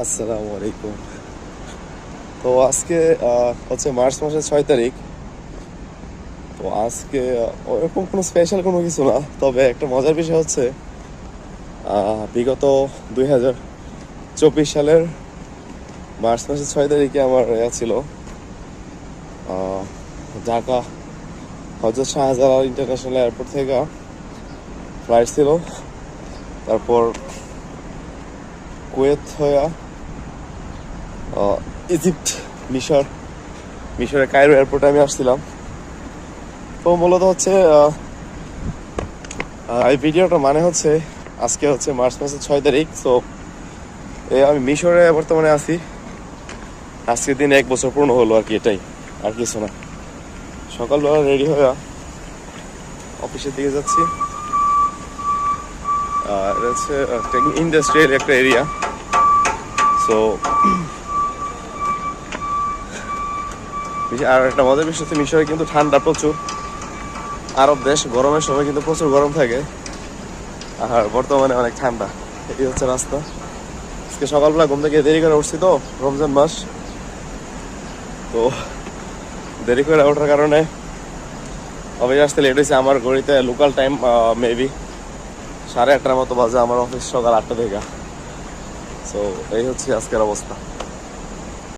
আসসালামু আলাইকুম। তো আজকে হচ্ছে মার্চ মাসের 6 তারিখ। তো আজকে ওরকম কোনো স্পেশাল কোনো কিছু না, তবে একটা মজার বিষয় হচ্ছে বিগত 2024 সালের মার্চ মাসের 6 তারিখে আমার ছিল আহ, ঢাকা হজরত শাহজালাল ইন্টারন্যাশনাল এয়ারপোর্ট থেকে ফ্লাইট ছিল। তারপর কুয়েত হয়ে ইজিপ্ট, মিশরের কায়রো এয়ারপোর্টে আমি আসছিলাম। তো মূলত হচ্ছে এই ভিডিওটা মানে হচ্ছে আজকে হচ্ছে মার্চ মাসের 6 তারিখ। তো আমি মিশরে বর্তমানে আছি। আজকের দিন 1 বছর পূর্ণ হলো আর কি, এটাই, আর কিছু না। সকালবেলা রেডি হয়ে অফিসের দিকে যাচ্ছি। এটা হচ্ছে ইন্ডাস্ট্রিয়াল একটা এরিয়া। সো আর একটা মজার বিষয় হচ্ছে মিশরে কিন্তু ঠান্ডা প্রচুর। আরব দেশ, গরমের সময় কিন্তু প্রচুর গরম থাকে, আর বর্তমানে অনেক ঠান্ডা। এই হচ্ছে রাস্তা। আজকে সকালবেলা ঘুম থেকে দেরি করে উঠছি, তো রমজান মাস, তো দেরি করে ওঠার কারণে অফিস আসতে লেট হয়েছে। আমার ঘড়িতে লোকাল টাইম মেবি 8:30 মতো বাজে। আমার অফিস সকাল 8টা থেকে। সো এই হচ্ছে আজকের অবস্থা।